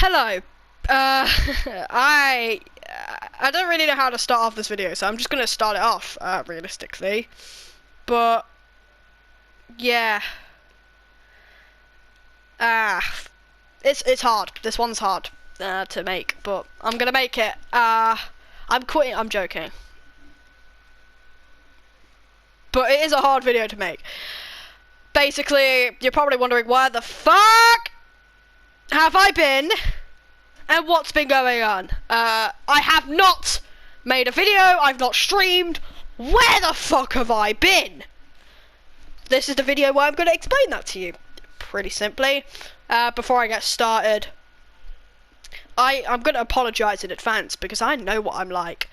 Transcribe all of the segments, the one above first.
Hello. I don't really know how to start off this video, so I'm just gonna start it off realistically. But yeah, uh, it's hard. This one's hard to make, but I'm gonna make it. I'm quitting. I'm joking. But it is a hard video to make. Basically, you're probably wondering where the fuck have I been? And what's been going on? I have not made a video, I've not streamed. Where the fuck have I been? This is the video where I'm going to explain that to you. Pretty simply. Before I get started, I'm going to apologise in advance because I know what I'm like.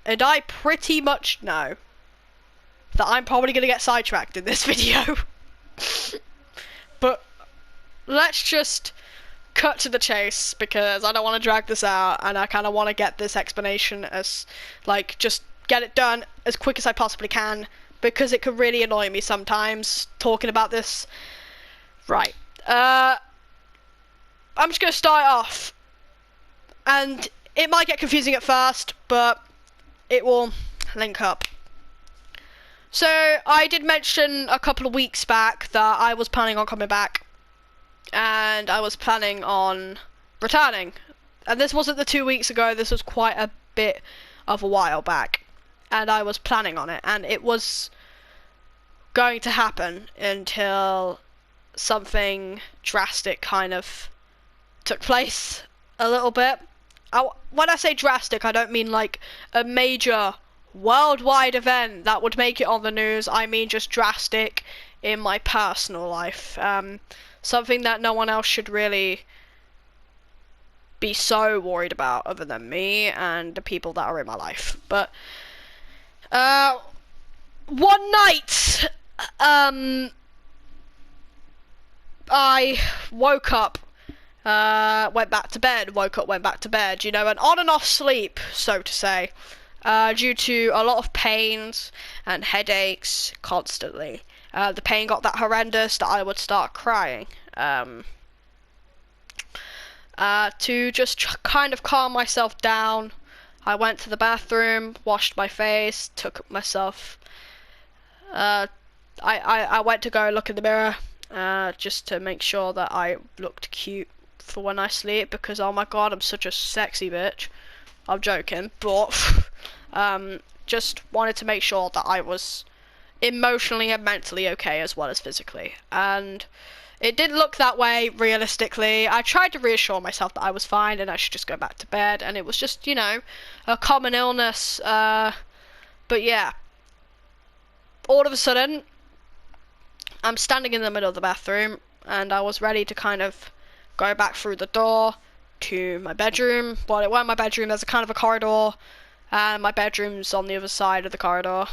And I pretty much know that I'm probably going to get sidetracked in this video. But let's just cut to the chase because I don't want to drag this out and I kind of want to get this explanation as, like, just get it done as quick as I possibly can because it could really annoy me sometimes talking about this. Right. I'm just going to start off and it might get confusing at first, but it will link up. So I did mention a couple of weeks back that I was planning on coming back and I was planning on returning, and this wasn't the 2 weeks ago, this was quite a bit of a while back, and I was planning on it, and it was going to happen until something drastic kind of took place a little bit. When I say drastic, I don't mean like a major worldwide event that would make it on the news. I mean just drastic in my personal life. Something that no one else should really be so worried about other than me and the people that are in my life. But one night I woke up, went back to bed, woke up, went back to bed, you know, an on and off sleep, so to say, due to a lot of pains and headaches constantly. The pain got that horrendous that I would start crying. To just kind of calm myself down, I went to the bathroom, washed my face, took myself. I went to go look in the mirror, just to make sure that I looked cute for when I sleep, because oh my god, I'm such a sexy bitch. I'm joking, but just wanted to make sure that I was emotionally and mentally okay as well as physically, and it didn't look that way realistically. I tried to reassure myself that I was fine and I should just go back to bed, and it was just, you know, a common illness, but yeah, all of a sudden I'm standing in the middle of the bathroom and I was ready to kind of go back through the door to my bedroom. Well, it wasn't my bedroom, there's a kind of a corridor, and my bedroom's on the other side of the corridor.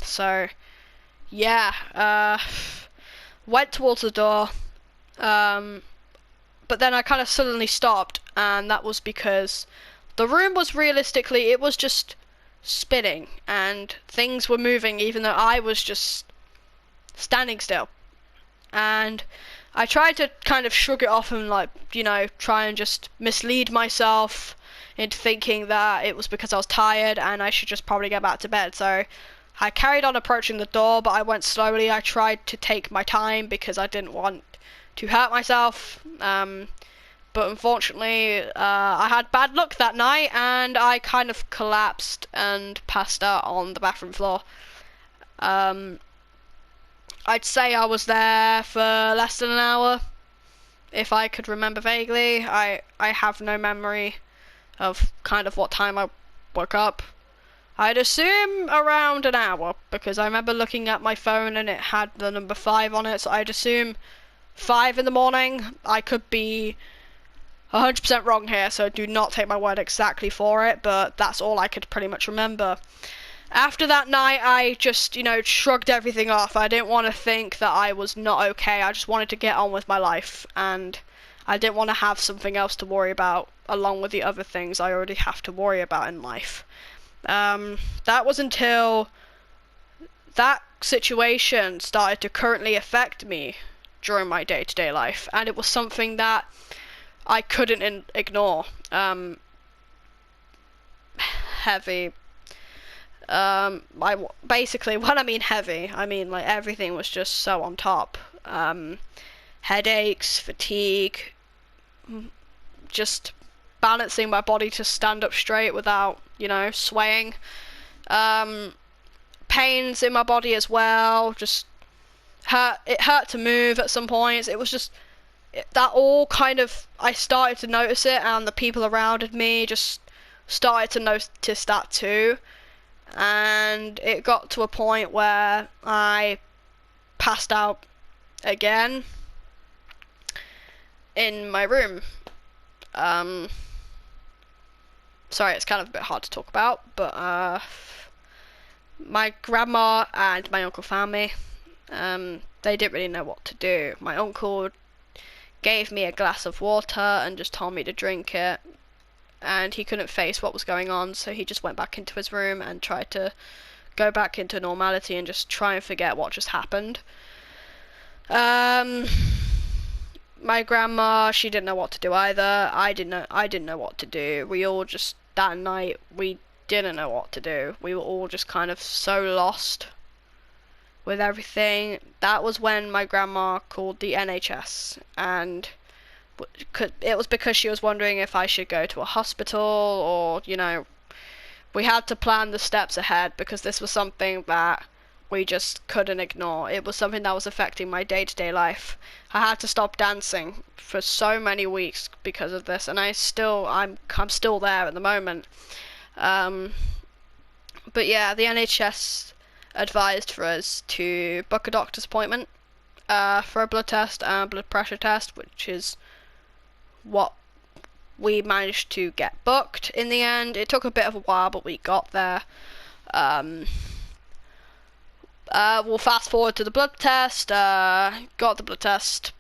So yeah, went towards the door, but then I kind of suddenly stopped, and that was because the room was realistically, it was just spinning and things were moving even though I was just standing still. And I tried to kind of shrug it off and, like, you know, try and just mislead myself into thinking that it was because I was tired and I should just probably get back to bed. So I carried on approaching the door, but I went slowly. I tried to take my time because I didn't want to hurt myself. But unfortunately, I had bad luck that night and I kind of collapsed and passed out on the bathroom floor. I'd say I was there for less than an hour, if I could remember vaguely. I have no memory of kind of what time I woke up. I'd assume around an hour, because I remember looking at my phone and it had the number 5 on it, so I'd assume 5 in the morning. I could be 100% wrong here, so do not take my word exactly for it, but that's all I could pretty much remember. After that night, I just, you know, shrugged everything off. I didn't want to think that I was not okay. I just wanted to get on with my life, and I didn't want to have something else to worry about along with the other things I already have to worry about in life. That was until that situation started to currently affect me during my day-to-day life, and it was something that I couldn't ignore. Heavy. Basically, when I mean heavy, I mean like everything was just so on top. Headaches, fatigue, just balancing my body to stand up straight without, swaying. Pains in my body as well, just it hurt to move at some points. It was just that all kind of, I started to notice it, and the people around me just started to notice that too, and it got to a point where I passed out again in my room. Sorry, it's kind of a bit hard to talk about, but my grandma and my uncle found me. They didn't really know what to do. My uncle gave me a glass of water and just told me to drink it, and he couldn't face what was going on, so he just went back into his room and tried to go back into normality and just try and forget what just happened. My grandma, she didn't know what to do either. I didn't know what to do. We all just, that night, we didn't know what to do. We were all just kind of so lost with everything. That was when my grandma called the NHS, and it was because she was wondering if I should go to a hospital, or, we had to plan the steps ahead, because this was something that we just couldn't ignore. It was something that was affecting my day-to-day life. I had to stop dancing for so many weeks because of this, and I'm still there at the moment. But yeah, the NHS advised for us to book a doctor's appointment for a blood test and blood pressure test, which is what we managed to get booked in the end. It took a bit of a while, but we got there. We'll fast forward to the blood test. Got the blood test,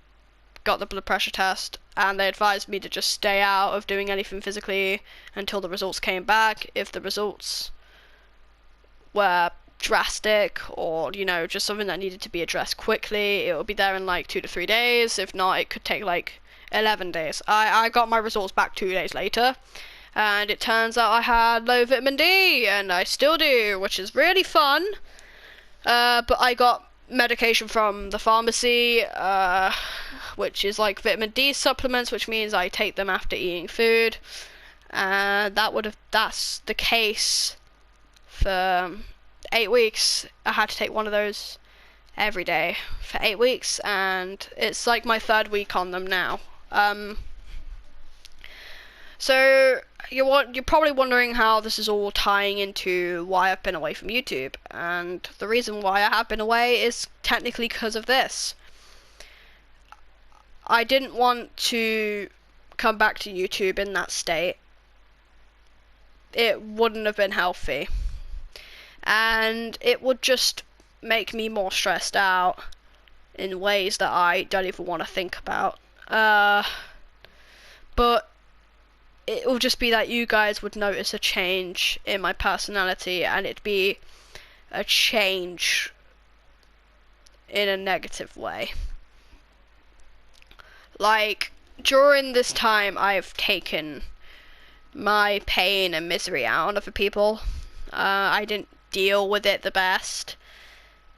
got the blood pressure test, and they advised me to just stay out of doing anything physically until the results came back. If the results were drastic, or just something that needed to be addressed quickly, it would be there in like 2 to 3 days. If not, it could take like 11 days. I got my results back 2 days later, and it turns out I had low vitamin D, and I still do, which is really fun. But I got medication from the pharmacy, which is like vitamin D supplements, which means I take them after eating food. That's the case for 8 weeks. I had to take one of those every day for 8 weeks, and it's like my 3rd week on them now. So you're probably wondering how this is all tying into why I've been away from YouTube, and the reason why I have been away is technically because of this. I didn't want to come back to YouTube in that state. It wouldn't have been healthy, and it would just make me more stressed out in ways that I don't even want to think about. But it will just be that you guys would notice a change in my personality, and it'd be a change in a negative way. Like, during this time, I've taken my pain and misery out on other people. I didn't deal with it the best,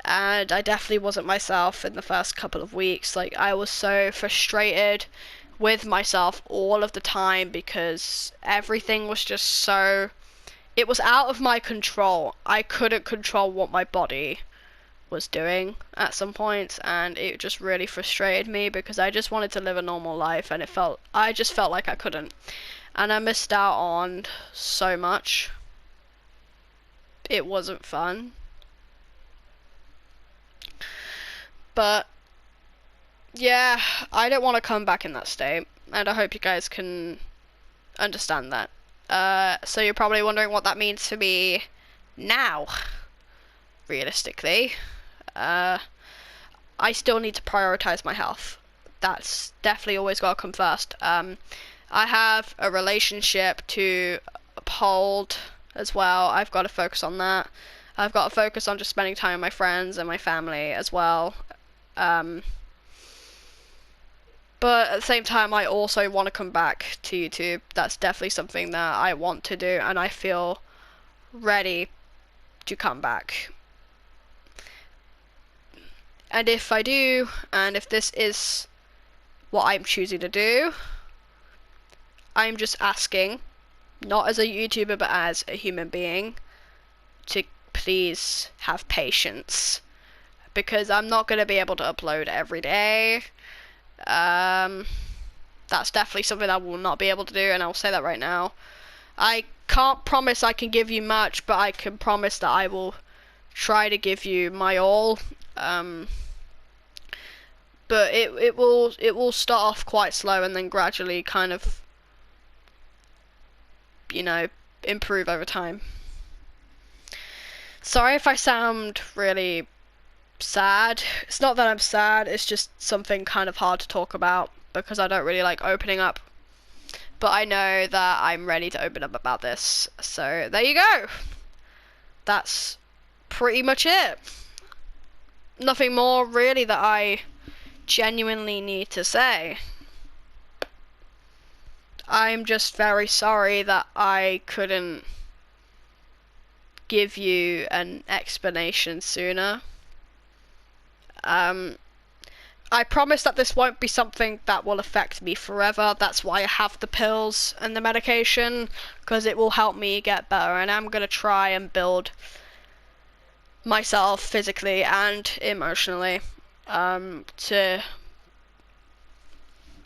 and I definitely wasn't myself in the first couple of weeks. Like, I was so frustrated with myself all of the time, because everything was just so, it was out of my control. I couldn't control what my body was doing at some points, and it just really frustrated me, because I just wanted to live a normal life, and I just felt like I couldn't, and I missed out on so much. It wasn't fun, but yeah, I don't want to come back in that state, and I hope you guys can understand that. So you're probably wondering what that means for me now. Realistically, I still need to prioritize my health. That's definitely always got to come first. I have a relationship to uphold as well. I've got to focus on that. I've got to focus on just spending time with my friends and my family as well. But at the same time, I also want to come back to YouTube. That's definitely something that I want to do, and I feel ready to come back. And if I do, and if this is what I'm choosing to do, I'm just asking, not as a YouTuber but as a human being, to please have patience, because I'm not going to be able to upload every day. That's definitely something I will not be able to do, and I'll say that right now. I can't promise I can give you much, but I can promise that I will try to give you my all. But it will start off quite slow and then gradually kind of, you know, improve over time. Sorry if I sound really sad. It's not that I'm sad, it's just something kind of hard to talk about because I don't really like opening up. But I know that I'm ready to open up about this. So there you go. That's pretty much it. Nothing more really that I genuinely need to say. I'm just very sorry that I couldn't give you an explanation sooner. I promise that this won't be something that will affect me forever. That's why I have the pills and the medication, because it will help me get better, and I'm gonna try and build myself physically and emotionally to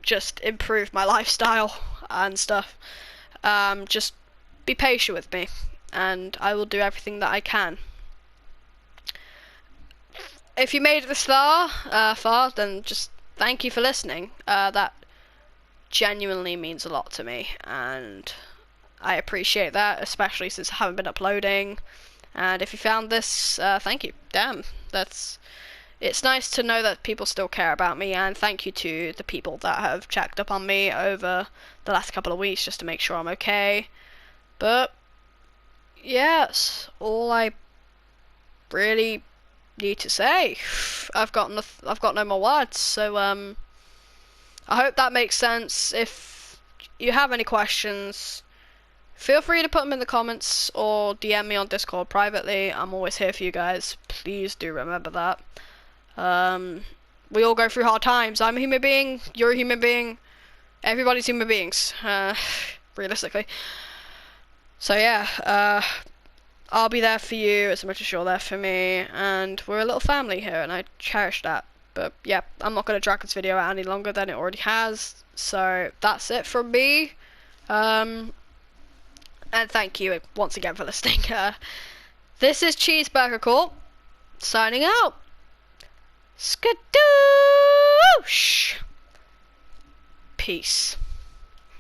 just improve my lifestyle and stuff. Just be patient with me, and I will do everything that I can. If you made it this far, then just thank you for listening. That genuinely means a lot to me, and I appreciate that, especially since I haven't been uploading. And if you found this, thank you. Damn, it's nice to know that people still care about me, and thank you to the people that have checked up on me over the last couple of weeks just to make sure I'm okay. But yes, all I really need to say. I've got no more words. So I hope that makes sense. If you have any questions, feel free to put them in the comments or DM me on Discord privately. I'm always here for you guys. Please do remember that. We all go through hard times. I'm a human being, you're a human being, everybody's human beings, realistically. So yeah, I'll be there for you as much as you're there for me, and we're a little family here, and I cherish that. But yeah, I'm not going to drag this video out any longer than it already has, so that's it from me. And thank you once again for listening. This is Cheeseburger Corp, signing out. Skadoosh! Peace.